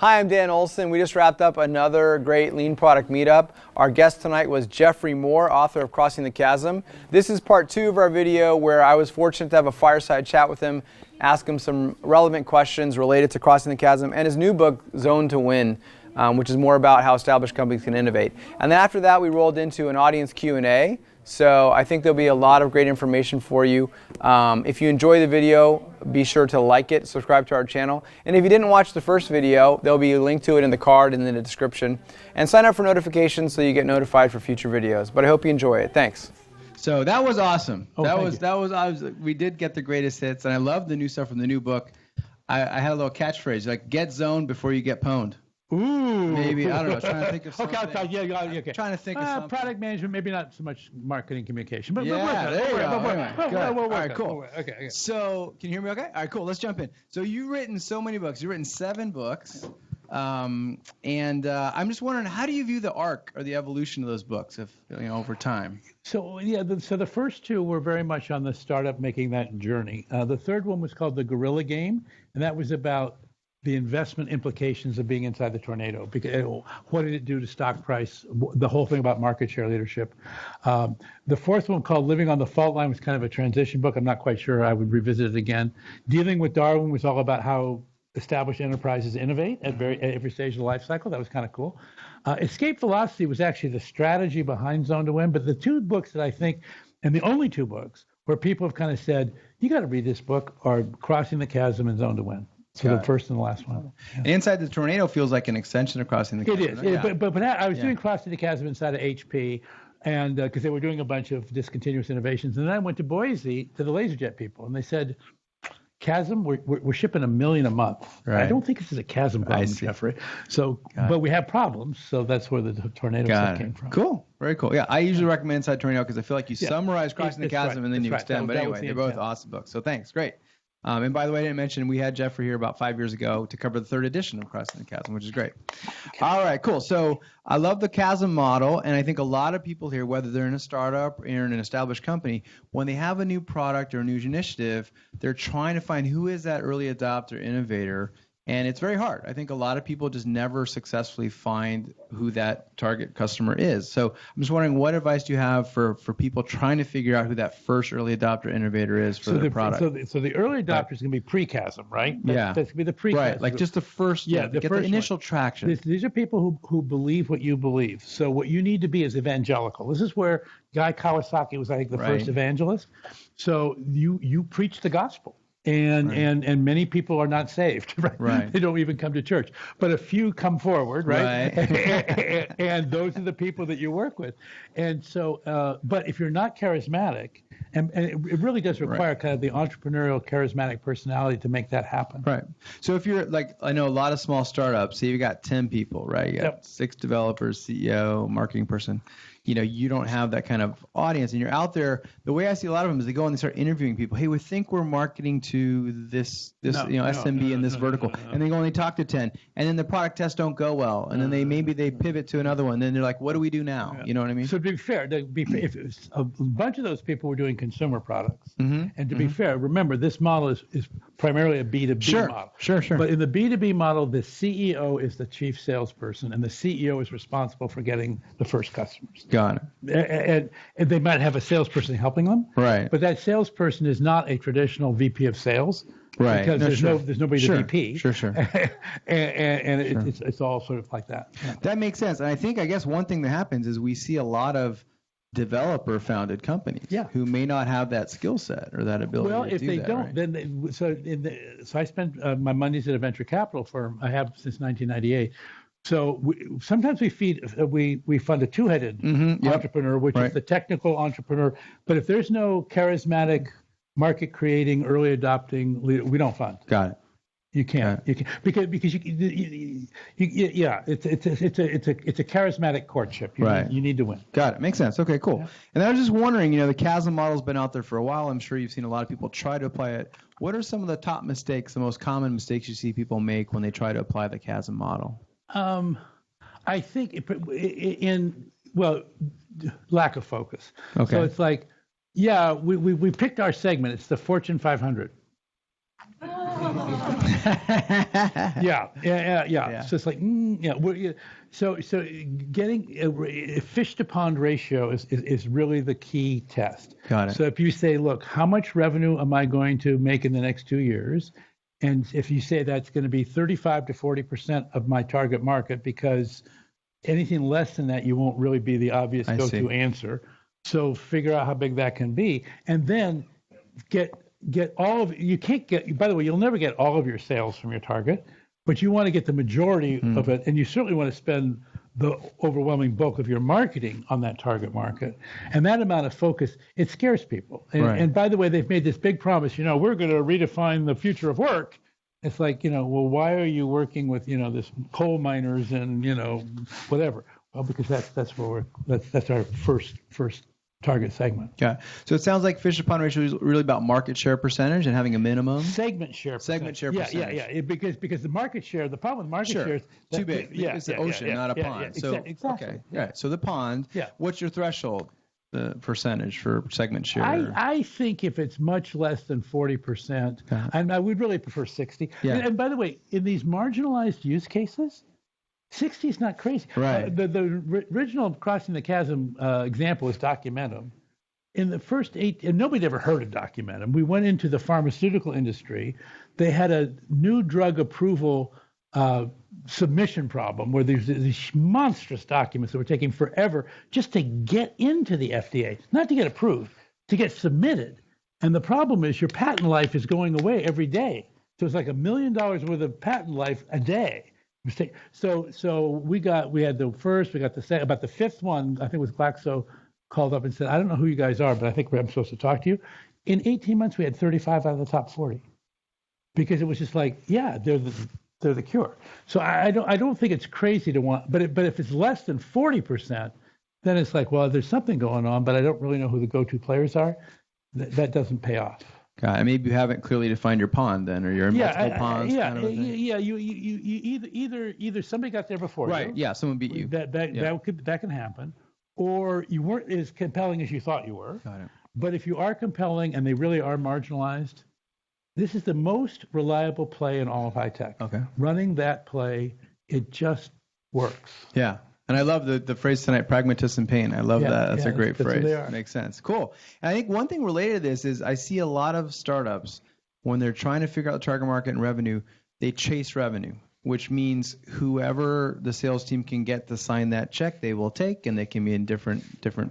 Hi, I'm Dan Olsen. We just wrapped up another great lean product meetup. Our guest tonight was Geoffrey Moore, author of Crossing the Chasm. This is part 2 of our video where I was fortunate to have a fireside chat with him, ask him some relevant questions related to Crossing the Chasm and his new book, Zone to Win, which is more about how established companies can innovate. And then after that, we rolled into an audience Q&A. So I think there'll be a lot of great information for you. If you enjoy the video, be sure to like it, subscribe to our channel. And if you didn't watch the first video, there'll be a link to it in the card and in the description. And sign up for notifications so you get notified for future videos. But I hope you enjoy it. Thanks. So that was awesome. Oh, We did get the greatest hits, and I love the new stuff from the new book. I had a little catchphrase like "Get zoned before you get pwned." Ooh. Maybe, I don't know, trying to think of something. Okay. Trying to think of something. Product management, maybe not so much marketing communication, but yeah, there you go. All right, cool. Okay. So, can you hear me okay? All right, cool. Let's jump in. So, you've written so many books. You've written 7 books. I'm just wondering, how do you view the arc or the evolution of those books over time? So, so the first 2 were very much on the startup making that journey. The third one was called The Gorilla Game, and that was about the investment implications of being inside the tornado. Because what did it do to stock price? The whole thing about market share leadership. The fourth one, called Living on the Fault Line, was kind of a transition book. I'm not quite sure I would revisit it again. Dealing with Darwin was all about how established enterprises innovate at every stage of the life cycle. That was kind of cool. Escape Velocity was actually the strategy behind Zone to Win. But the 2 books that I think, and the only 2 books where people have kind of said, you got to read this book, are Crossing the Chasm and Zone to Win. So the first and the last one. Yeah. Inside the Tornado feels like an extension of Crossing the Chasm. It is. Right? Yeah. But I was doing Crossing the Chasm inside of HP, and because they were doing a bunch of discontinuous innovations. And then I went to Boise to the LaserJet people, and they said, Chasm, we're shipping 1 million a month. Right. I don't think this is a Chasm problem, Geoffrey. So, but we have problems, so that's where the Tornado stuff came from. Cool. Very cool. Yeah, I usually recommend Inside Tornado because I feel like you summarize Crossing the Chasm and then you extend. But anyway, they're both awesome books. So thanks. Great. And by the way, I didn't mention we had Geoffrey here about 5 years ago to cover the 3rd edition of Crossing the Chasm, which is great. Okay. All right, cool. So I love the Chasm model, and I think a lot of people here, whether they're in a startup or in an established company, when they have a new product or a new initiative, they're trying to find who is that early adopter innovator. And it's very hard. I think a lot of people just never successfully find who that target customer is. So I'm just wondering, what advice do you have for people trying to figure out who that first early adopter innovator is for their product? So the early adopter is going to be pre-chasm, right? That's going to be the pre-chasm. Right, like just the first, the initial traction. These are people who believe what you believe. So what you need to be is evangelical. This is where Guy Kawasaki was, I think, the first evangelist. So you preach the gospel. And many people are not saved, right? They don't even come to church, but a few come forward, right? And those are the people that you work with. And so, but if you're not charismatic, and it really does require kind of the entrepreneurial, charismatic personality to make that happen. Right. So if you're like, I know a lot of small startups, say you got 10 people, right? You got 6 developers, CEO, marketing person. You don't have that kind of audience, and you're out there. The way I see a lot of them is they go and they start interviewing people. Hey, we think we're marketing to this SMB in this vertical, and they go and they talk to 10, and then the product tests don't go well, and then they pivot to another one. And then they're like, what do we do now? You know what I mean? So to be fair, if a bunch of those people were doing consumer products, and to be fair, remember this model is primarily a B2B model. Sure. But in the B2B model, the CEO is the chief salesperson, and the CEO is responsible for getting the first customers. Got it. And they might have a salesperson helping them. Right. But that salesperson is not a traditional VP of sales. Right. Because there's nobody to VP. Sure. and it's all sort of like that. Yeah. That makes sense. And I guess one thing that happens is we see a lot of developer-founded companies who may not have that skill set or that ability to do that. Well, if they don't, then so I spent my Mondays at a venture capital firm. I have since 1998. So sometimes we fund a 2-headed entrepreneur, which is the technical entrepreneur. But if there's no charismatic, market creating, early adopting leader, we don't fund. Got it. You can't. You can because it's a charismatic courtship. You need to win. Got it. Makes sense. Okay, cool. Yeah. And I was just wondering, the Chasm model's been out there for a while. I'm sure you've seen a lot of people try to apply it. What are some of the top mistakes, the most common mistakes you see people make when they try to apply the Chasm model? I think lack of focus. Okay. So it's like, we picked our segment. It's the Fortune 500. Yeah. So it's like, So getting a fish to pond ratio is really the key test. Got it. So if you say, look, how much revenue am I going to make in the next 2 years? And if you say that's going to be 35 to 40% of my target market, because anything less than that, you won't really be the obvious go-to answer. So figure out how big that can be, and then get all of. You can't get. By the way, you'll never get all of your sales from your target, but you want to get the majority of it, and you certainly want to spend the overwhelming bulk of your marketing on that target market. And that amount of focus, it scares people. And by the way, they've made this big promise, we're going to redefine the future of work. It's like, well, why are you working with, this coal miners and, whatever? Well, because that's our first target segment. Yeah. So it sounds like fish to pond ratio is really about market share percentage and having a minimum. Segment share percentage. Yeah. Because the market share, the problem with market share is too big. It's an ocean, not a pond. So exactly. Okay. Yeah. So the pond. Yeah. What's your threshold? The percentage for segment share? I think if it's much less than 40%, and I would really prefer 60. Yeah. And by the way, in these marginalized use cases, 60 is not crazy. Right. The original Crossing the Chasm example is Documentum. In the first 8, and nobody ever heard of Documentum. We went into the pharmaceutical industry. They had a new drug approval submission problem where there's these monstrous documents that were taking forever just to get into the FDA, not to get approved, to get submitted. And the problem is your patent life is going away every day. So it's like $1 million worth of patent life a day. So we had the first, we got the second, about the fifth one, I think it was Glaxo, called up and said, I don't know who you guys are, but I think I'm supposed to talk to you. In 18 months, we had 35 out of the top 40 because it was just like, they're the cure. So I don't think it's crazy to want, but if it's less than 40%, then it's like, well, there's something going on, but I don't really know who the go-to players are. That doesn't pay off. Got it. Maybe you haven't clearly defined your pond then, or you're in multiple ponds. You either somebody got there before you. Right. Yeah. Someone beat you. That can happen, or you weren't as compelling as you thought you were. Got it. But if you are compelling and they really are marginalized, this is the most reliable play in all of high tech. Okay. Running that play, it just works. Yeah. And I love the phrase tonight, pragmatism and pain. I love that. That's a great phrase. Makes sense. Cool. And I think one thing related to this is I see a lot of startups, when they're trying to figure out the target market and revenue, they chase revenue, which means whoever the sales team can get to sign that check, they will take, and they can be in different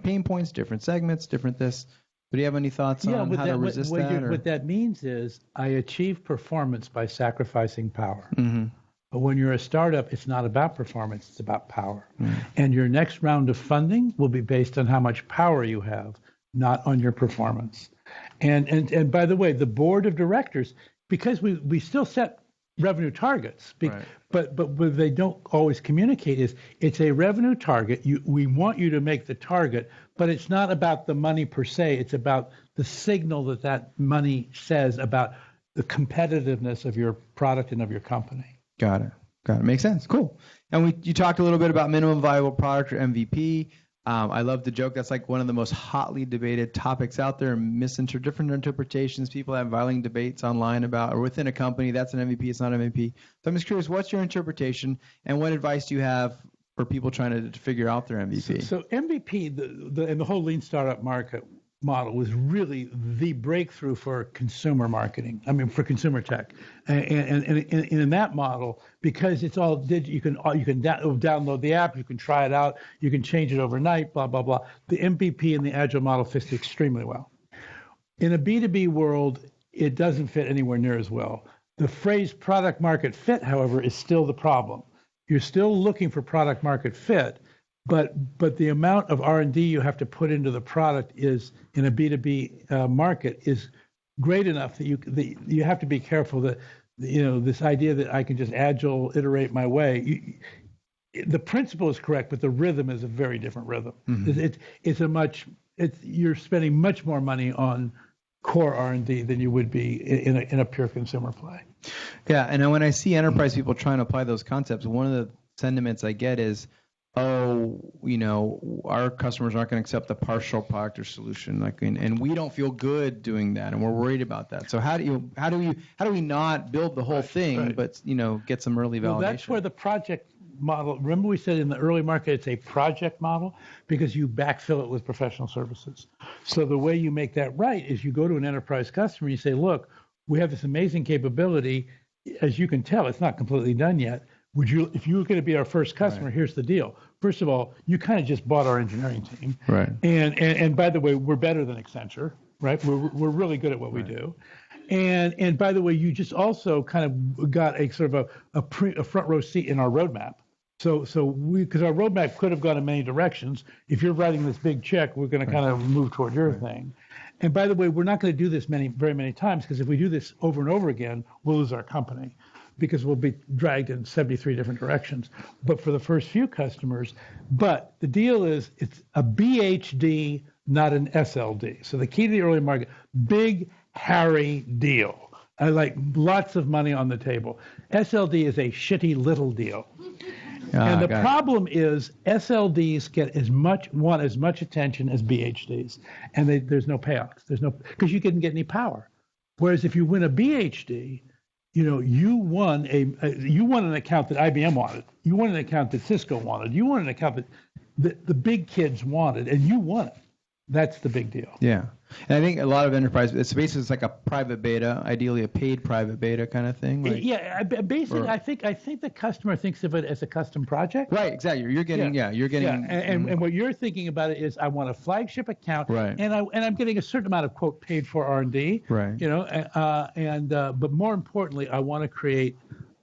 pain points, different segments, different this. But do you have any thoughts on how to resist that? What that means is I achieve performance by sacrificing power. Mm-hmm. But when you're a startup, it's not about performance, it's about power. And your next round of funding will be based on how much power you have, not on your performance. And by the way, the board of directors, because we still set revenue targets, but what they don't always communicate is it's a revenue target. We want you to make the target, but it's not about the money per se. It's about the signal that money says about the competitiveness of your product and of your company. Got it. Makes sense. Cool. And you talked a little bit about minimum viable product, or MVP. I love the joke. That's like one of the most hotly debated topics out there. Different interpretations. People have violent debates online about, or within a company, that's an MVP, it's not an MVP. So I'm just curious, what's your interpretation, and what advice do you have for people trying to figure out their MVP? So MVP, and the whole lean startup market model was really the breakthrough for consumer marketing. I mean, for consumer tech, and in that model, because it's all digital, you can download the app, you can try it out, you can change it overnight, blah blah blah. The MVP and the agile model fits extremely well. In a B2B world, it doesn't fit anywhere near as well. The phrase product market fit, however, is still the problem. You're still looking for product market fit. But the amount of R&D you have to put into the product is, in a B2B market, is great enough that you have to be careful that, this idea that I can just agile iterate my way. The principle is correct, but the rhythm is a very different rhythm. Mm-hmm. You're spending much more money on core R&D than you would be in a pure consumer play. Yeah, and when I see enterprise people trying to apply those concepts, one of the sentiments I get is, our customers aren't going to accept the partial product or solution, and we don't feel good doing that, and we're worried about that. So how do we not build the whole thing, but get some early validation? Well, that's where the project model. Remember, we said in the early market it's a project model because you backfill it with professional services. So the way you make that right is you go to an enterprise customer and you say, look, we have this amazing capability. As you can tell, it's not completely done yet. If you were going to be our first customer, here's the deal. First of all, you kind of just bought our engineering team. Right. And by the way, we're better than Accenture, right? We're really good at what we do. And by the way, you just also kind of got a sort of a front row seat in our roadmap. So because our roadmap could have gone in many directions. If you're writing this big check, we're going to kind of move toward your thing. And by the way, we're not going to do this very many times, because if we do this over and over again, we'll lose our company, because we'll be dragged in 73 different directions. But for the first few customers, but the deal is it's a BHD, not an SLD. So the key to the early market, big, hairy deal. I like lots of money on the table. SLD is a shitty little deal. And the problem is SLDs want as much attention as BHDs, and there's no payoffs. Because you couldn't get any power. Whereas if you win a BHD, you won an account that IBM wanted. You won an account that Cisco wanted. You won an account that the big kids wanted, and you won it. That's the big deal. Yeah. And I think a lot of enterprise, it's basically like a private beta, ideally a paid private beta kind of thing. I think the customer thinks of it as a custom project. Right, exactly. You're getting. And what you're thinking about it is, I want a flagship account, right? And I'm getting a certain amount of quote paid for R&D, right? But more importantly, I want to create.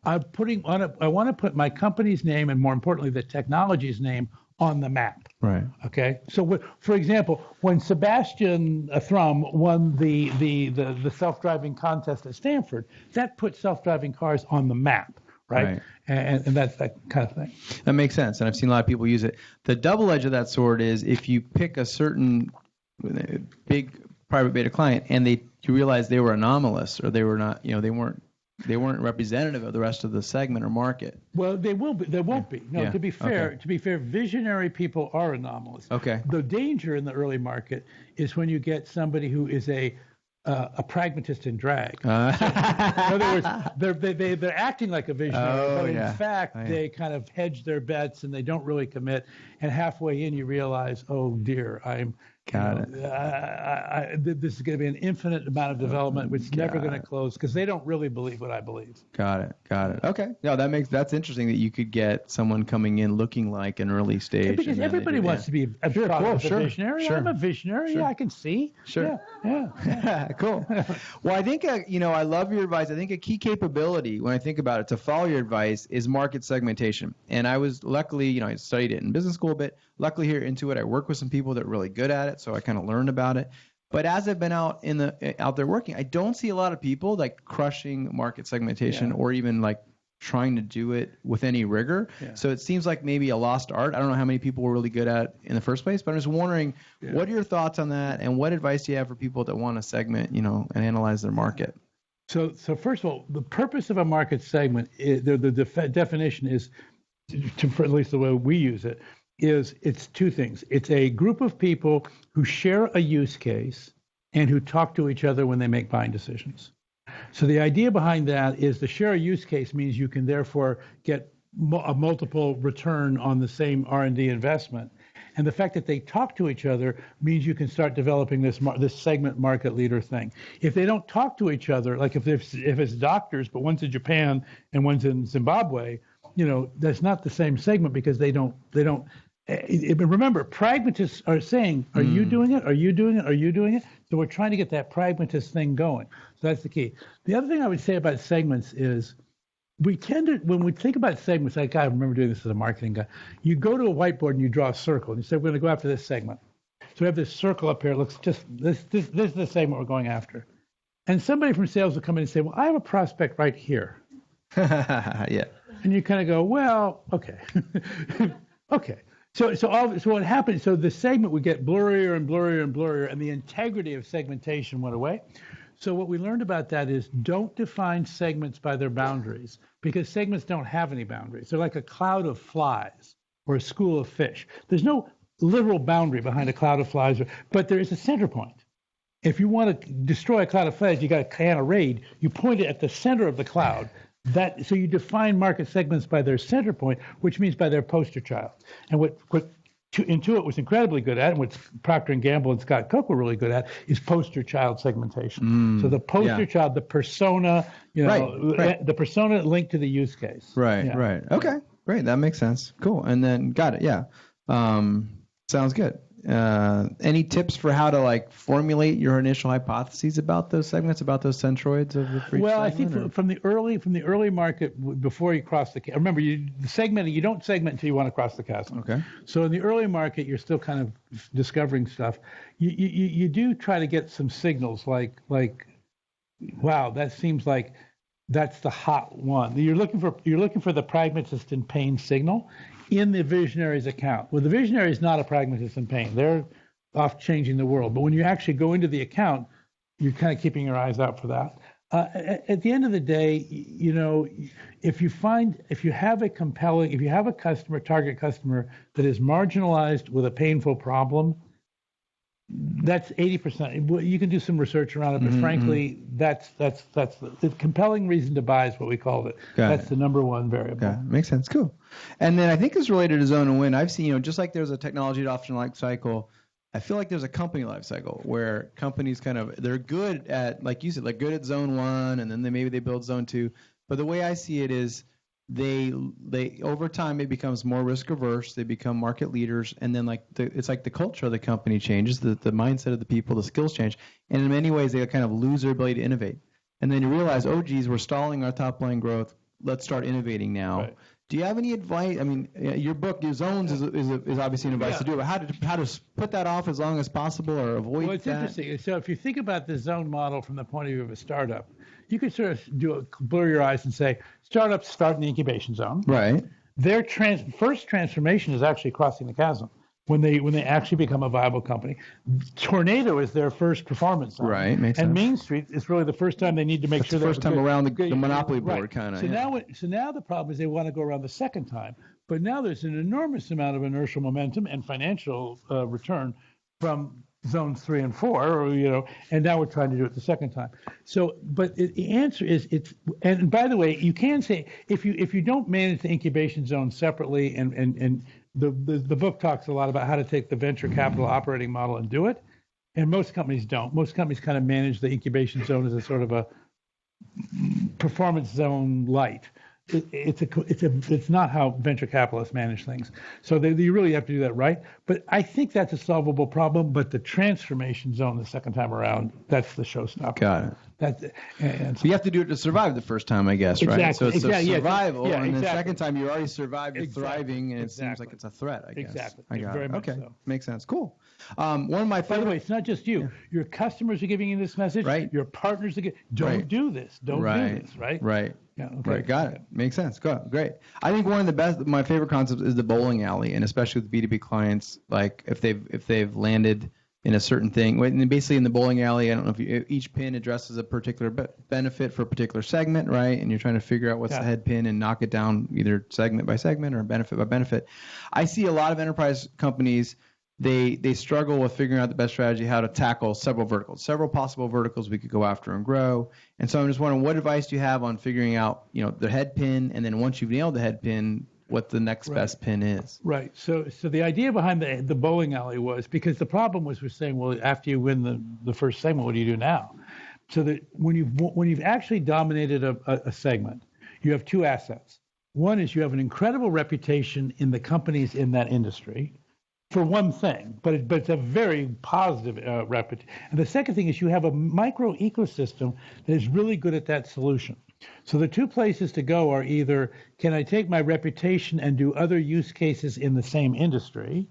I want to put my company's name, and more importantly, the technology's name on the map. Right. Okay. So, for example, when Sebastian Thrum won the self-driving contest at Stanford, that put self-driving cars on the map, right? And that's that kind of thing. That makes sense, and I've seen a lot of people use it. The double edge of that sword is if you pick a certain big private beta client and you realize they were anomalous, or they were not, they weren't representative of the rest of the segment or market. Well, they will be. They won't be. No, to be fair, visionary people are anomalous. Okay. The danger in the early market is when you get somebody who is a pragmatist in drag. So, in other words, they're acting like a visionary, but in fact they kind of hedge their bets and they don't really commit. And halfway in, you realize, oh dear, this is going to be an infinite amount of development, which is never going to close, because they don't really believe what I believe. Got it. Okay. No, that's interesting that you could get someone coming in looking like an early stage. Because everybody wants to be a visionary. Sure. I'm a visionary. Sure. Yeah, I can see. Sure. Yeah. Cool. Well, I think, I love your advice. I think a key capability, when I think about it, to follow your advice is market segmentation. And I was luckily, I studied it in business school a bit. Luckily here into it, I work with some people that are really good at it, so I kind of learned about it. But as I've been out there working, I don't see a lot of people like crushing market segmentation or even like trying to do it with any rigor. Yeah. So it seems like maybe a lost art. I don't know how many people were really good at it in the first place, but I'm just wondering, what are your thoughts on that, and what advice do you have for people that want to segment, and analyze their market? So first of all, the purpose of a market segment, the definition is, for at least the way we use it, it's two things. It's a group of people who share a use case and who talk to each other when they make buying decisions. So the idea behind that is the share a use case means you can therefore get a multiple return on the same R&D investment. And the fact that they talk to each other means you can start developing this segment market leader thing. If they don't talk to each other, like if it's doctors, but one's in Japan and one's in Zimbabwe, that's not the same segment, because they don't. Remember, pragmatists are saying, are you doing it? Are you doing it? Are you doing it? So we're trying to get that pragmatist thing going. So that's the key. The other thing I would say about segments is we tend to, when we think about segments, I remember doing this as a marketing guy, you go to a whiteboard and you draw a circle and you say, we're going to go after this segment. So we have this circle up here. It looks just, this is the segment we're going after. And somebody from sales will come in and say, well, I have a prospect right here. Yeah. And you kind of go, well, okay. Okay. So what happened, so the segment would get blurrier and blurrier and blurrier, and the integrity of segmentation went away. So what we learned about that is, don't define segments by their boundaries, because segments don't have any boundaries. They're like a cloud of flies. or a school of fish. There's no literal boundary behind a cloud of flies, but there is a center point. If you want to destroy a cloud of flies, you got a can of raid, you point it at the center of the cloud. So you define market segments by their center point, which means by their poster child. And what Intuit was incredibly good at, and what Procter & Gamble and Scott Cook were really good at, is poster child segmentation. So the poster child, the persona, the persona linked to the use case. Right. Okay, great. That makes sense. Cool. And then got it. Yeah. Sounds good. Any tips for how to formulate your initial hypotheses about those segments, about those centroids of the free segment? I think from the early market, before you cross the chasm, remember you don't segment until you want to cross the chasm. Okay. So in the early market, you're still kind of discovering stuff. You do try to get some signals like, wow, that seems like that's the hot one. You're looking for the pragmatist in pain signal in the visionary's account. Well, the visionary is not a pragmatist in pain. They're off changing the world. But when you actually go into the account, you're kind of keeping your eyes out for that. At the end of the day, if you have a target customer that is marginalized with a painful problem, that's 80%. You can do some research around it, but frankly, that's the compelling reason to buy is what we called it. That's the number one variable. Okay. Makes sense. Cool. And then I think it's related to zone and win. I've seen, just like there's a technology adoption life cycle, I feel like there's a company life cycle where companies they're good at, like you said, good at zone one, and then maybe they build zone two. But the way I see it is, they over time it becomes more risk averse. They become market leaders, and then it's like the culture of the company changes, the mindset of the people, the skills change, and in many ways they kind of lose their ability to innovate. And then you realize, oh geez, we're stalling our top line growth. Let's start innovating now. Right. Do you have any advice? I mean, your book, your zones, is obviously an advice to do it. But how to put that off as long as possible or avoid that? Well, it's interesting. So if you think about the zone model from the point of view of a startup, you could sort of blur your eyes and say, startups start in the incubation zone. Right. Their first transformation is actually crossing the chasm when they actually become a viable company. Tornado is their first performance zone. Right. Makes sense. And Main Street is really the first time they need to make sure the first time around the monopoly board, kind of. So now the problem is they want to go around the second time, but now there's an enormous amount of inertial momentum and financial return from zones 3 and 4, and now we're trying to do it the second time. So, but the answer is and by the way, you can say if you don't manage the incubation zone separately, and the book talks a lot about how to take the venture capital operating model and do it, and most companies don't. Most companies kind of manage the incubation zone as a sort of a performance zone light. It's not how venture capitalists manage things. So you really have to do that right. But I think that's a solvable problem. But the transformation zone the second time around, that's the showstopper. Got it. So you have to do it to survive the first time, I guess, exactly, right? So it's survival, and the second time you already survived, you're thriving, and it seems like it's a threat, I guess. Exactly. I got very it. much Okay, so. Makes sense. Cool. One of my favorite. By the way, it's not just you. Your customers are giving you this message. Right. Your partners are don't do this. Don't do this. Right. Right. Yeah. Okay. Right. Got it. Makes sense. Great. I think one of my favorite concepts is the bowling alley, and especially with B2B clients, like if they've landed in a certain thing. And basically in the bowling alley, I don't know if each pin addresses a particular benefit for a particular segment, right? And you're trying to figure out what's the head pin and knock it down either segment by segment or benefit by benefit. I see a lot of enterprise companies, they struggle with figuring out the best strategy, how to tackle several possible verticals we could go after and grow. And so I'm just wondering, what advice do you have on figuring out, the head pin, and then once you've nailed the head pin, what the next best pin is? Right. So the idea behind the bowling alley was, because the problem was we're saying, well, after you win the first segment, what do you do now? So that when you've actually dominated a segment, you have two assets. One is you have an incredible reputation in the companies in that industry, for one thing, but it's a very positive reputation. And the second thing is you have a micro ecosystem that is really good at that solution. So the two places to go are either, can I take my reputation and do other use cases in the same industry?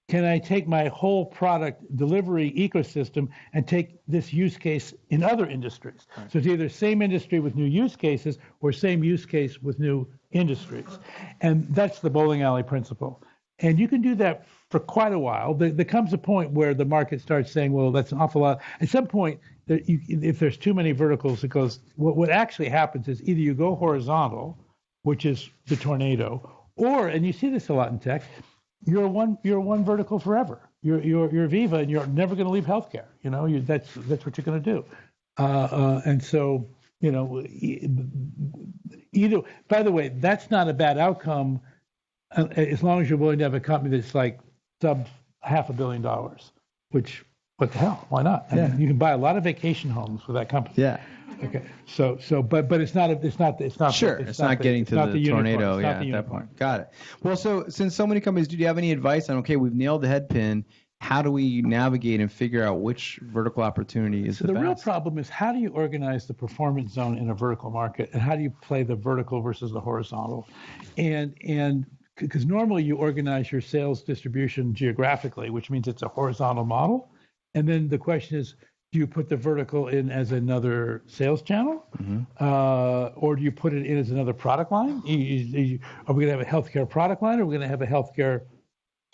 Can I take my whole product delivery ecosystem and take this use case in other industries? Right. So it's either same industry with new use cases or same use case with new industries. And that's the bowling alley principle. And you can do that for quite a while. There comes a point where the market starts saying, well, that's an awful lot. At some point, if there's too many verticals, it goes, what actually happens is either you go horizontal, which is the tornado, or, and you see this a lot in tech, you're one vertical forever. You're Viva, and you're never going to leave healthcare. That's what you're going to do. And so, either. By the way, that's not a bad outcome, as long as you're willing to have a company that's like sub $500 million. Which, what the hell? Why not? I mean, you can buy a lot of vacation homes with that company. Yeah. Okay. But it's not Sure. It's not getting to the tornado. Yeah. At that point. Got it. Well, so since so many companies, do you have any advice on? Okay, we've nailed the head pin. How do we navigate and figure out which vertical opportunity is the best? The real problem is, how do you organize the performance zone in a vertical market, and how do you play the vertical versus the horizontal? And because normally you organize your sales distribution geographically, which means it's a horizontal model. And then the question is, do you put the vertical in as another sales channel? Or do you put it in as another product line? Are we going to have a healthcare product line, or are we going to have a healthcare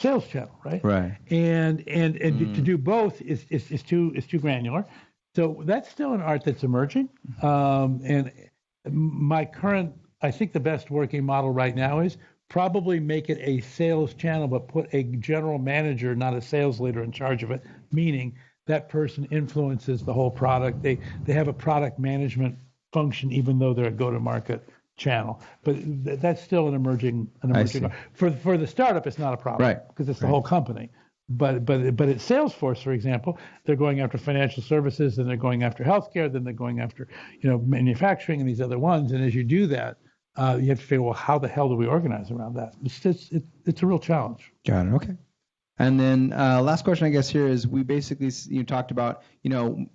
sales channel, right? Right. And to do both is too granular. So that's still an art that's emerging. And my current, I think the best working model right now is probably make it a sales channel, but put a general manager, not a sales leader, in charge of it, meaning that person influences the whole product. They have a product management function, even though they're a go-to-market channel. But that's still an emerging for the startup. It's not a problem, right? Because it's the whole company. But at Salesforce, for example, they're going after financial services, and they're going after healthcare, then they're going after manufacturing and these other ones. And as you do that, you have to figure, well, how the hell do we organize around that? It's a real challenge. Got it. Okay. And then last question, I guess, here is, we basically talked about,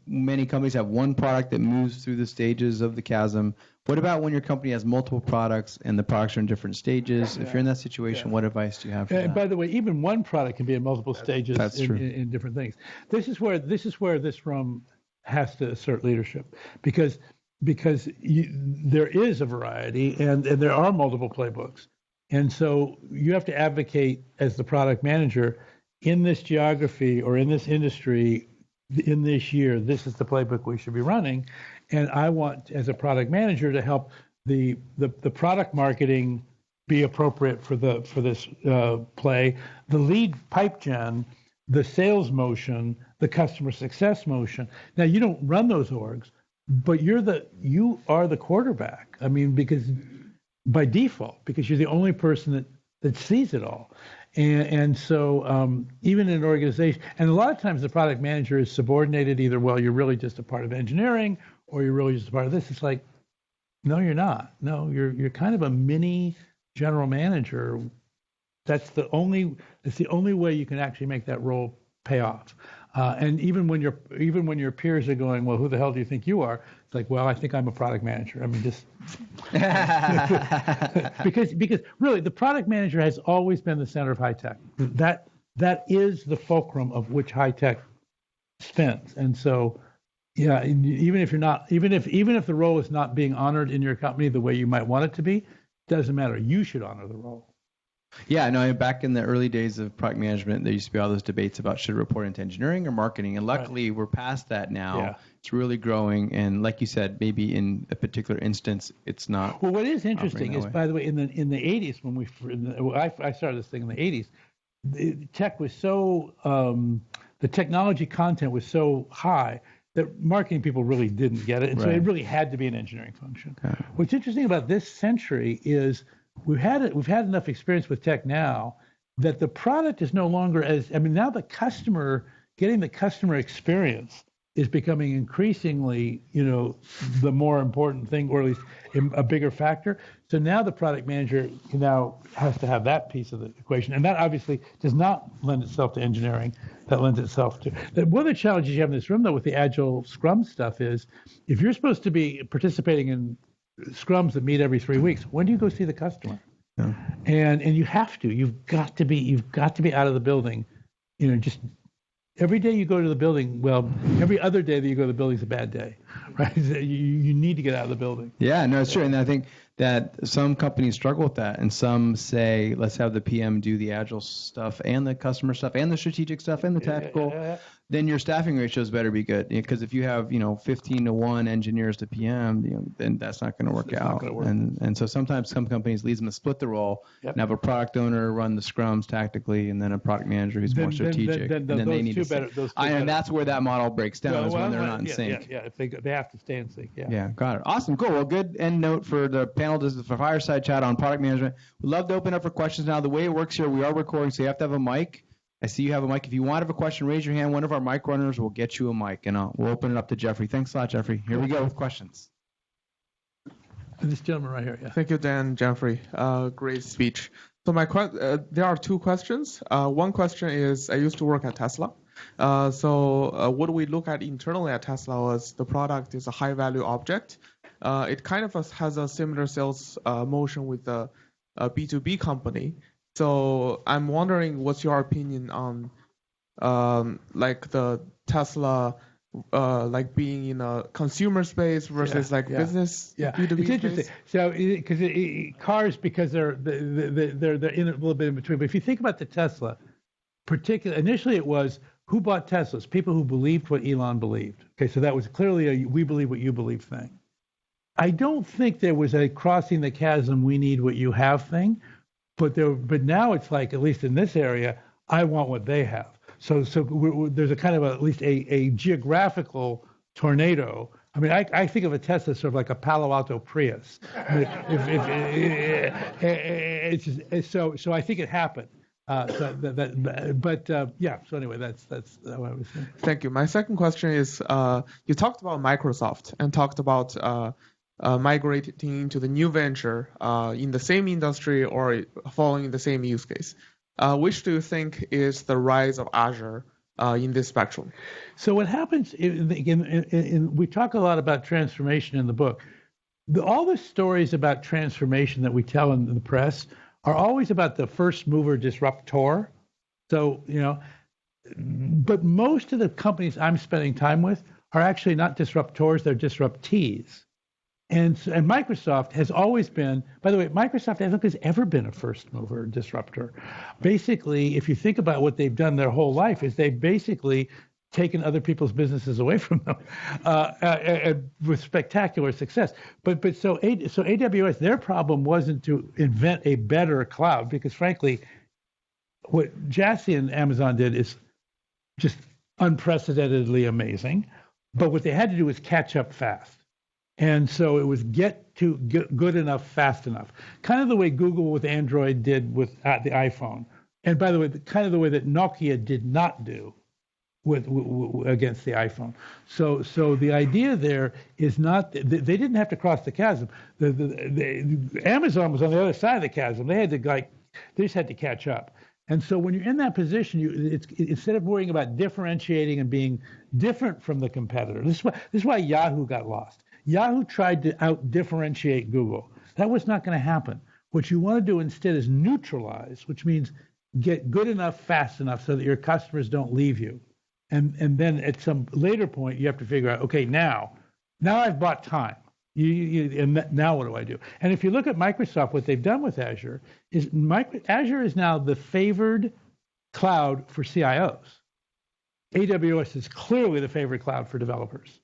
many companies have one product that moves through the stages of the chasm. What about when your company has multiple products and the products are in different stages? If you're in that situation, what advice do you have for that? By the way, even one product can be in multiple stages in different things. This is where this room has to assert leadership, because there is a variety and there are multiple playbooks. And so you have to advocate as the product manager, in this geography or in this industry, in this year, this is the playbook we should be running. And I want, as a product manager, to help the product marketing be appropriate for this play, the lead pipe gen, the sales motion, the customer success motion. Now, you don't run those orgs, but you are the quarterback. I mean, because by default, because you're the only person that sees it all. And so even in an organization, and a lot of times the product manager is subordinated, either, well, you're really just a part of engineering, or you're really just a part of this. It's like, no, you're not. No, you're kind of a mini general manager. That's the only way you can actually make that role pay off. And even when your peers are going, well, who the hell do you think you are? It's like, well, I think I'm a product manager. I mean, just because really the product manager has always been the center of high tech. That is the fulcrum of which high tech spins. And so, yeah, even if the role is not being honored in your company the way you might want it to be, doesn't matter. You should honor the role. Yeah, no, back in the early days of product management, there used to be all those debates about should it report into engineering or marketing. And luckily, we're past that now. Yeah. It's really growing. And like you said, maybe in a particular instance, it's not. Well, what is interesting is, by the way, in the 80s, when I started this thing in the 80s, the tech was so, the technology content was so high that marketing people really didn't get it. And so it really had to be an engineering function. Okay. What's interesting about this century is, we've had enough experience with tech now that the product is no longer now getting the customer experience is becoming increasingly, the more important thing, or at least a bigger factor. So now the product manager now has to have that piece of the equation. And that obviously does not lend itself to engineering. That lends itself to, one of the challenges you have in this room, though, with the Agile Scrum stuff is, if you're supposed to be participating in scrums that meet every 3 weeks, when do you go see the customer? Yeah. And you've got to be out of the building. Just every day you go to the building, well, every other day that you go to the building is a bad day, right? You need to get out of the building. Yeah, no, it's true. And I think that some companies struggle with that, and some say, let's have the PM do the agile stuff and the customer stuff and the strategic stuff and the tactical. then your staffing ratios better be good. Because if you have 15-to-1 engineers to PM, then that's not going to work out. And so sometimes some companies leads them to split the role and have a product owner run the scrums tactically, and then a product manager who's more strategic. And then they need to and that's where that model breaks down, is when they're not in sync. Yeah, if they have to stay in sync. Yeah, got it. Awesome, cool. Well, good end note for the panel. This is for fireside chat on product management. We'd love to open up for questions now. The way it works here, we are recording, so you have to have a mic. I see you have a mic. If you want to have a question, raise your hand. One of our mic runners will get you a mic, and we'll open it up to Geoffrey. Thanks a lot, Geoffrey. Here we go with questions. This gentleman right here. Yeah. Thank you, Dan, Geoffrey. Great speech. So there are two questions. One question is, I used to work at Tesla. What we look at internally at Tesla was the product is a high-value object. It kind of has a similar sales motion with the B2B company. So I'm wondering, what's your opinion on like the Tesla like being in a consumer space versus business B2B it's interesting. space? So because cars, because they're in a little bit in between. But if you think about the Tesla, initially it was who bought Teslas? People who believed what Elon believed. Okay, so that was clearly a we believe what you believe thing. I don't think there was a crossing the chasm, we need what you have thing. But now it's like, at least in this area, I want what they have. So there's a kind of at least a geographical tornado. I mean, I think of a Tesla sort of like a Palo Alto Prius. I mean, so I think it happened. So anyway, that's what I was saying. Thank you. My second question is, you talked about Microsoft and talked about migrating into the new venture in the same industry or following the same use case. Which do you think is the rise of Azure in this spectrum? So what happens, we talk a lot about transformation in the book. All the stories about transformation that we tell in the press are always about the first mover disruptor. So, but most of the companies I'm spending time with are actually not disruptors, they're disruptees. And Microsoft has always been, by the way, Microsoft I think has ever been a first mover disruptor. Basically, if you think about what they've done their whole life, is they've basically taken other people's businesses away from them with spectacular success. But so AWS, their problem wasn't to invent a better cloud, because frankly, what Jassy and Amazon did is just unprecedentedly amazing. But what they had to do was catch up fast. And so it was get good enough, fast enough. Kind of the way Google with Android did with the iPhone. And by the way, kind of the way that Nokia did not do against the iPhone. So the idea there is not, they didn't have to cross the chasm. Amazon was on the other side of the chasm. They just had to catch up. And so when you're in that position, instead of worrying about differentiating and being different from the competitor, this is why Yahoo got lost. Yahoo tried to out-differentiate Google. That was not going to happen. What you want to do instead is neutralize, which means get good enough, fast enough so that your customers don't leave you. And then at some later point, you have to figure out, okay, now I've bought time. Now what do I do? And if you look at Microsoft, what they've done with Azure is Azure is now the favored cloud for CIOs. AWS is clearly the favorite cloud for developers.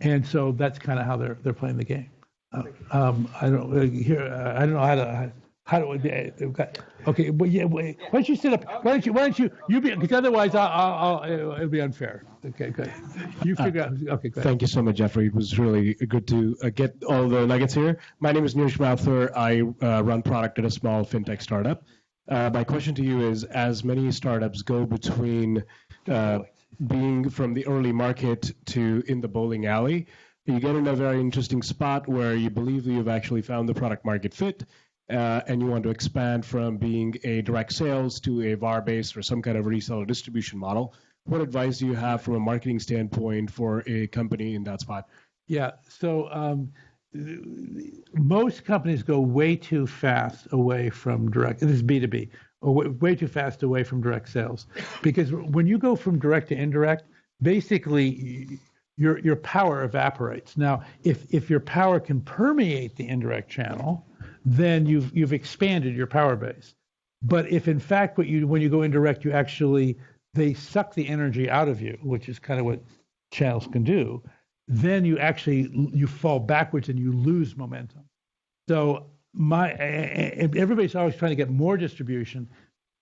And so that's kind of how they're playing the game. I don't know how do okay? But yeah, why don't you sit up? Why don't you be? Because otherwise, it'll be unfair. Okay, good. You figure out. Okay, good. Thank you so much, Geoffrey. It was really good to get all the nuggets here. My name is Neeraj Mathur. I run product at a small fintech startup. My question to you is: as many startups go between being from the early market to in the bowling alley, you get in a very interesting spot where you believe that you've actually found the product market fit, and you want to expand from being a direct sales to a VAR-based or some kind of reseller distribution model. What advice do you have from a marketing standpoint for a company in that spot? Yeah, so most companies go way too fast away from direct, this is B2B, or way too fast away from direct sales. Because when you go from direct to indirect, basically your power evaporates. Now, if your power can permeate the indirect channel, then you've expanded your power base. But if in fact when you go indirect, you actually they suck the energy out of you, which is kind of what channels can do. Then you fall backwards and you lose momentum. So everybody's always trying to get more distribution.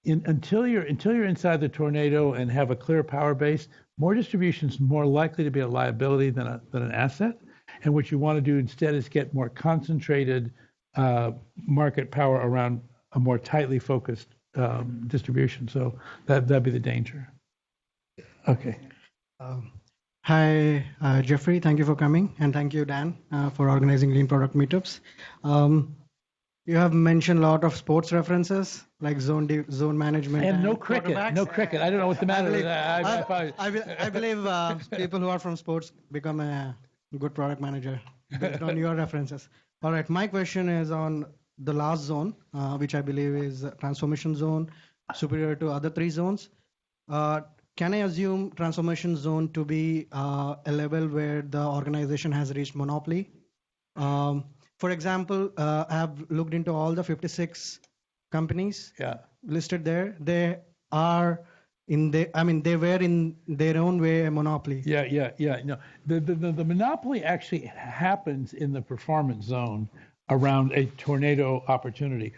Until you're inside the tornado and have a clear power base, more distribution is more likely to be a liability than an asset. And what you want to do instead is get more concentrated market power around a more tightly focused distribution. So that'd be the danger. Okay. Hi, Geoffrey. Thank you for coming, and thank you, Dan, for organizing Lean Product Meetups. You have mentioned a lot of sports references like zone management and no cricket. No cricket. I don't know what's the matter. I believe people who are from sports become a good product manager based on your references. All right. My question is on the last zone, which I believe is transformation zone, superior to other three zones. Can I assume transformation zone to be a level where the organization has reached monopoly? For example, I have looked into all the 56 companies listed there. They were in their own way a monopoly. Yeah. No, the monopoly actually happens in the performance zone around a tornado opportunity.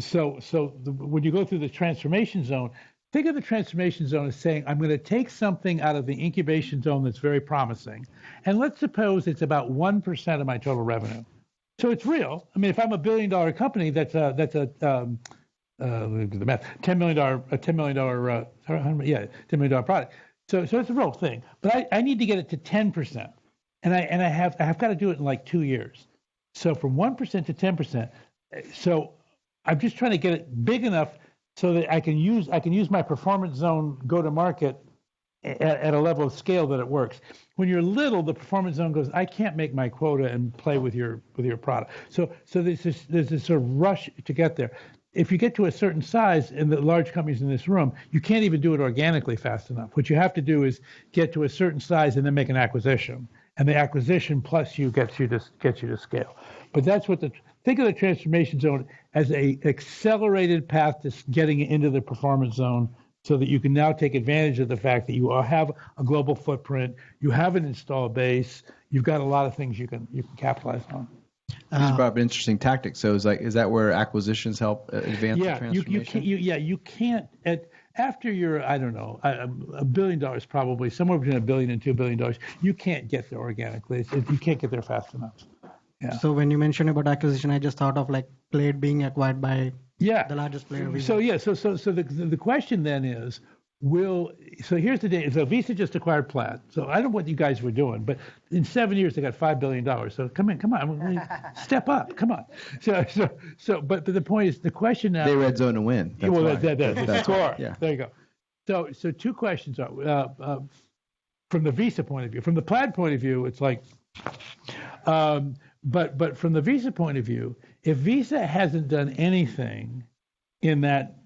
So when you go through the transformation zone, think of the transformation zone as saying, I'm going to take something out of the incubation zone that's very promising, and let's suppose it's about 1% of my total revenue. So it's real. I mean, if I'm a $1 billion company, that's a $10 million product. So it's a real thing. But I need to get it to 10%, and I have got to do it in like 2 years. So from 1% to 10%. So I'm just trying to get it big enough so that I can use my performance zone go to market at a level of scale that it works. When you're little, the performance zone goes, I can't make my quota and play with your product. So there's this sort of rush to get there. If you get to a certain size, and the large companies in this room, you can't even do it organically fast enough. What you have to do is get to a certain size and then make an acquisition. And the acquisition plus you gets you to scale. But that's what think of the transformation zone as a accelerated path to getting into the performance zone, so that you can now take advantage of the fact that you have a global footprint, you have an install base, you've got a lot of things you can capitalize on. You just brought up an interesting tactic. So is that where acquisitions help advance the transformation? You can't after you're, I don't know, $1 billion probably, somewhere between $1 billion and $2 billion, you can't get there organically. You can't get there fast enough. Yeah. So when you mentioned about acquisition, I just thought of like Plaid being acquired by the largest player. So the question then is, here's the data. So Visa just acquired Plaid. So I don't know what you guys were doing, but in 7 years they got $5 billion. So come on, step up, come on. But the point is, the question now. They red zone to win. That's score. Yeah. There you go. So two questions are from the Visa point of view. From the Plaid point of view, it's like, but from the Visa point of view, if Visa hasn't done anything in that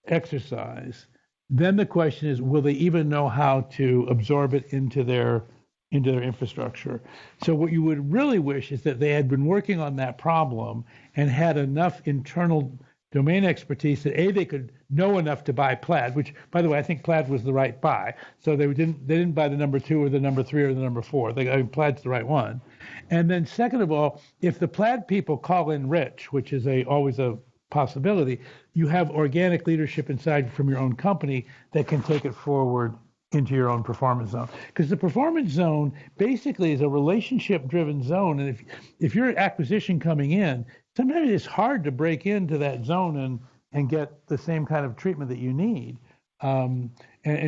exercise, then the question is, will they even know how to absorb it into their infrastructure? So what you would really wish is that they had been working on that problem and had enough internal domain expertise that they could know enough to buy Plaid, which, by the way, I think Plaid was the right buy. So they didn't buy the number 2 or the number 3 or the number 4. Plaid's the right one. And then second of all, if the Plaid people call in rich, which is always a possibility, you have organic leadership inside from your own company that can take it forward into your own performance zone. Because the performance zone basically is a relationship-driven zone, and if you're an acquisition coming in, sometimes it's hard to break into that zone and get the same kind of treatment that you need. And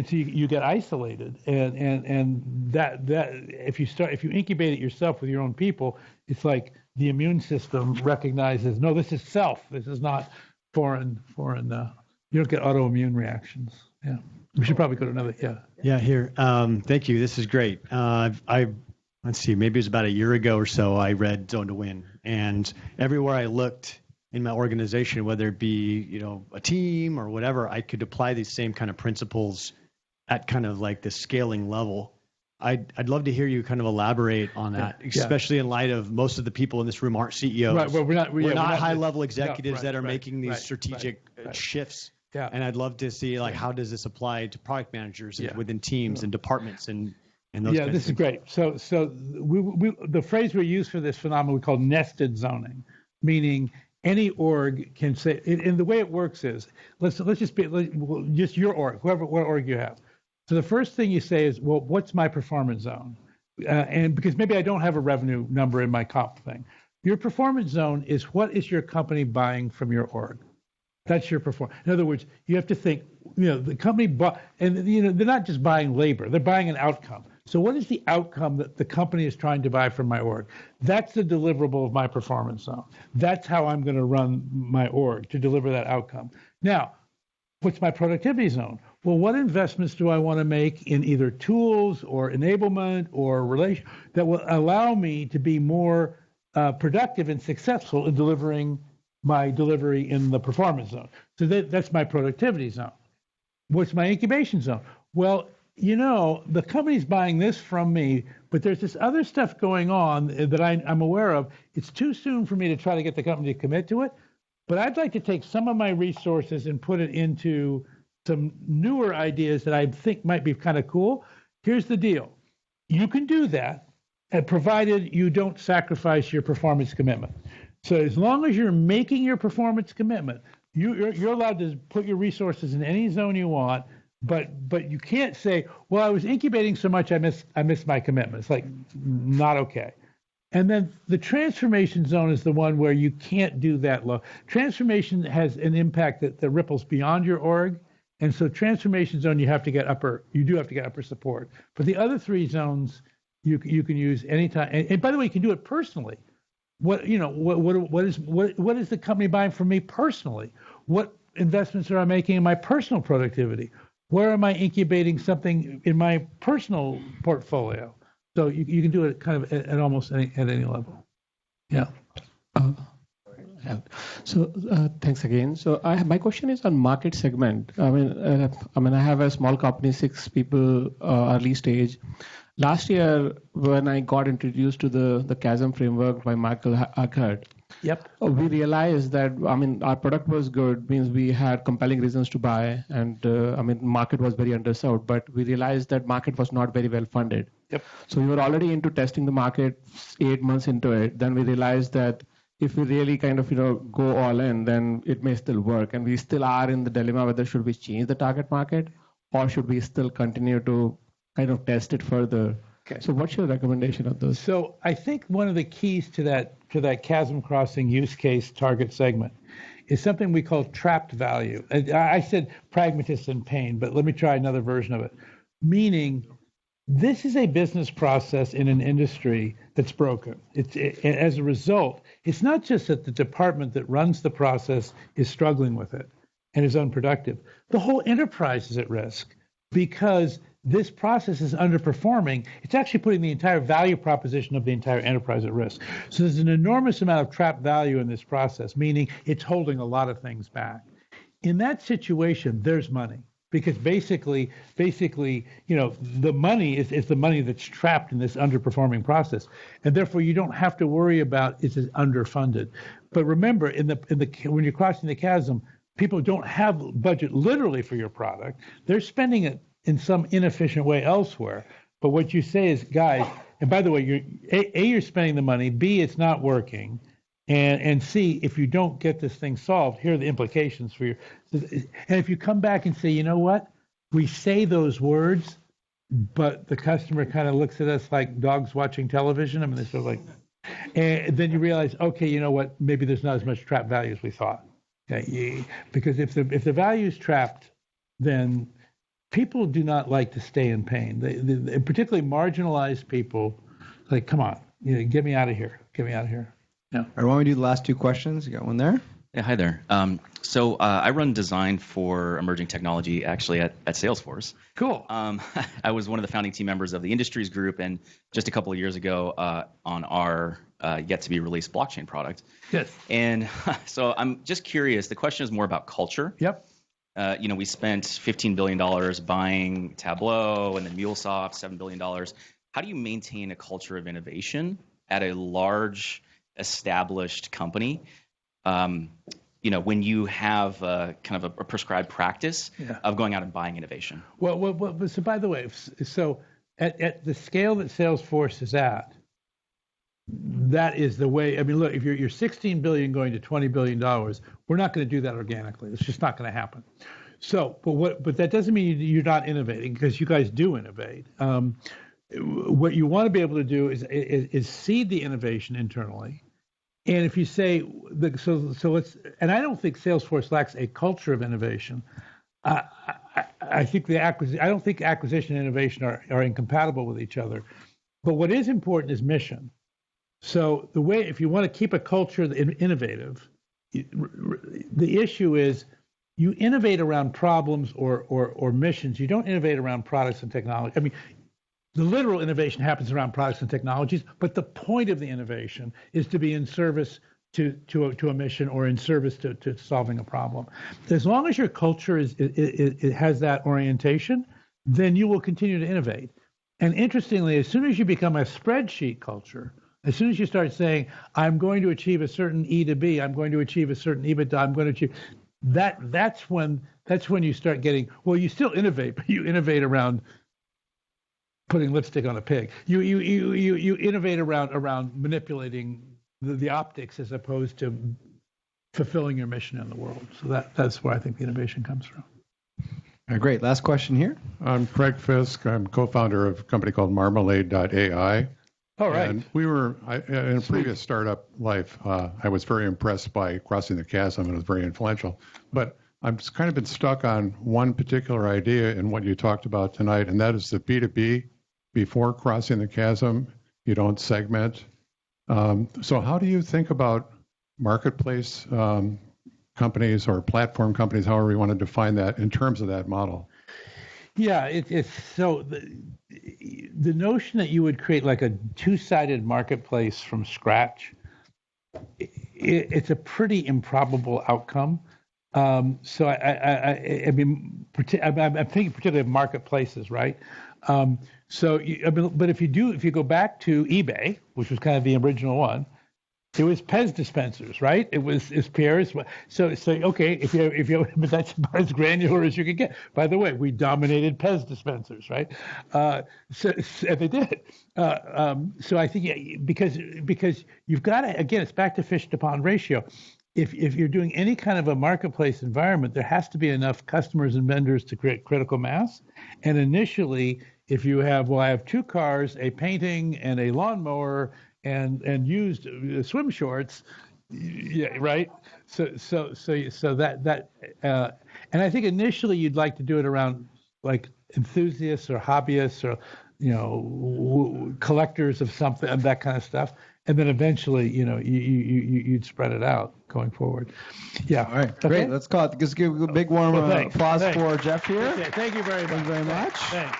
so you get isolated, and that if you incubate it yourself with your own people, it's like the immune system recognizes, no, this is self. This is not foreign. You don't get autoimmune reactions. Yeah, we should probably go to another. Yeah. Here. Thank you. This is great. Let's see. Maybe it was about a year ago or so. I read Zone to Win, and everywhere I looked in my organization, whether it be a team or whatever, I could apply these same kind of principles at kind of like the scaling level. I'd love to hear you kind of elaborate on that, especially in light of most of the people in this room aren't CEOs. Right. Well, we're not high-level executives that are making these strategic shifts. Yeah. And I'd love to see like how does this apply to product managers within teams and departments and those yeah, kinds this of is great. So the phrase we use for this phenomenon we call nested zoning, meaning any org can say, and the way it works is, let's just just your org, what org you have. So the first thing you say is, well, what's my performance zone? And because maybe I don't have a revenue number in my comp thing. Your performance zone is what is your company buying from your org? That's your performance. In other words, you have to think, the company and they're not just buying labor, they're buying an outcome. So what is the outcome that the company is trying to buy from my org? That's the deliverable of my performance zone. That's how I'm going to run my org to deliver that outcome. Now, what's my productivity zone? Well, what investments do I want to make in either tools or enablement or relation that will allow me to be more productive and successful in delivering my delivery in the performance zone? So that's my productivity zone. What's my incubation zone? Well, the company's buying this from me, but there's this other stuff going on that I'm aware of. It's too soon for me to try to get the company to commit to it, but I'd like to take some of my resources and put it into some newer ideas that I think might be kind of cool. Here's the deal. You can do that, provided you don't sacrifice your performance commitment. So as long as you're making your performance commitment, you're allowed to put your resources in any zone you want, but you can't say, well, I was incubating so much I missed my commitment. It's like not okay. And then the transformation zone is the one where you can't do that low. Transformation has an impact that ripples beyond your org. And so transformation zone, you do have to get upper support. But the other three zones you can use anytime. And by the way, you can do it personally. What is the company buying from me personally? What investments are I making in my personal productivity? Where am I incubating something in my personal portfolio? So you can do it kind of at almost any level. Yeah. So thanks again. So my question is on market segment. I mean, I have a small company, 6 people, early stage. Last year, when I got introduced to the Chasm framework by Michael Ackert, we realized that, our product was good, means we had compelling reasons to buy, and market was very underserved, but we realized that market was not very well funded. So we were already into testing the market 8 months into it. Then we realized that if we really kind of, go all in, then it may still work. And we still are in the dilemma whether should we change the target market or should we still continue to kind of test it further. Okay. So what's your recommendation of those? So I think one of the keys to that chasm crossing use case target segment is something we call trapped value. I said pragmatist and pain, but let me try another version of it. Meaning, this is a business process in an industry that's broken. As a result, it's not just that the department that runs the process is struggling with it and is unproductive. The whole enterprise is at risk because this process is underperforming. It's actually putting the entire value proposition of the entire enterprise at risk. So there's an enormous amount of trapped value in this process, meaning it's holding a lot of things back. In that situation, there's money. Because basically, the money is the money that's trapped in this underperforming process, and therefore you don't have to worry about is it underfunded. But remember, when you're crossing the chasm, people don't have budget literally for your product; they're spending it in some inefficient way elsewhere. But what you say is, guys, and by the way, you're spending the money. B, it's not working. And C, if you don't get this thing solved, here are the implications for you. And if you come back and say, you know what, we say those words, but the customer kind of looks at us like dogs watching television. They're sort of like, and then you realize, okay, you know what, maybe there's not as much trapped value as we thought. Okay? Because if the value is trapped, then people do not like to stay in pain. They particularly marginalized people, like, come on, get me out of here. Get me out of here. No. All right, why don't we do the last 2 questions? You got one there? Yeah, hi there. So I run design for emerging technology actually at Salesforce. Cool. I was one of the founding team members of the Industries Group, and just a couple of years ago on our yet-to-be-released blockchain product. Yes. And so I'm just curious. The question is more about culture. Yep. We spent $15 billion buying Tableau and then MuleSoft, $7 billion. How do you maintain a culture of innovation at a large established company? when you have kind of a prescribed practice of going out and buying innovation? Well, so by the way, so at the scale that Salesforce is at, that is the way. I mean, look, if you're 16 billion going to 20 billion dollars, we're not going to do that organically. It's just not going to happen. So, but that doesn't mean you're not innovating, because you guys do innovate. What you want to be able to do is seed the innovation internally. And if you say, so let's, and I don't think Salesforce lacks a culture of innovation. I think I don't think acquisition and innovation are incompatible with each other. But what is important is mission. So the way, if you want to keep a culture innovative, the issue is you innovate around problems or missions. You don't innovate around products and technology. I mean, the literal innovation happens around products and technologies, but the point of the innovation is to be in service to a mission or in service to solving a problem. As long as your culture it has that orientation, then you will continue to innovate. And interestingly, as soon as you become a spreadsheet culture, as soon as you start saying, I'm going to achieve a certain E to B, I'm going to achieve a certain EBITDA, I'm going to achieve that's when you start getting, well, you still innovate, but you innovate around putting lipstick on a pig. You innovate around manipulating the optics as opposed to fulfilling your mission in the world. So that's where I think the innovation comes from. Great. Last question here. I'm Craig Fisk. I'm co-founder of a company called Marmalade.ai. All right. And we were, in a previous startup life, I was very impressed by Crossing the Chasm, and it was very influential. But I've just kind of been stuck on one particular idea in what you talked about tonight, and that is the B2B. Before Crossing the Chasm, you don't segment. So how do you think about marketplace companies or platform companies, however you want to define that, in terms of that model? Yeah, it's so the notion that you would create like a two-sided marketplace from scratch, it's a pretty improbable outcome. So I mean, I'm thinking particularly of marketplaces, right? But if you go back to eBay, which was kind of the original one, it was Pez dispensers, right? It's Pierre's. So okay, but that's about as granular as you could get. By the way, we dominated Pez dispensers, right? So they did. So I think because you've got to, again, it's back to fish to pond ratio. If you're doing any kind of a marketplace environment, there has to be enough customers and vendors to create critical mass. And initially, if you have, I have 2 cars, a painting, and a lawnmower, and used swim shorts, yeah, right. So that and I think initially you'd like to do it around like enthusiasts or hobbyists or collectors of something, of that kind of stuff. And then eventually, you'd spread it out going forward. Yeah. All right. Great. Let's call it. Let's give a big warm applause for Jeff here. Okay. Thank you very much. Thank you very much. Thanks.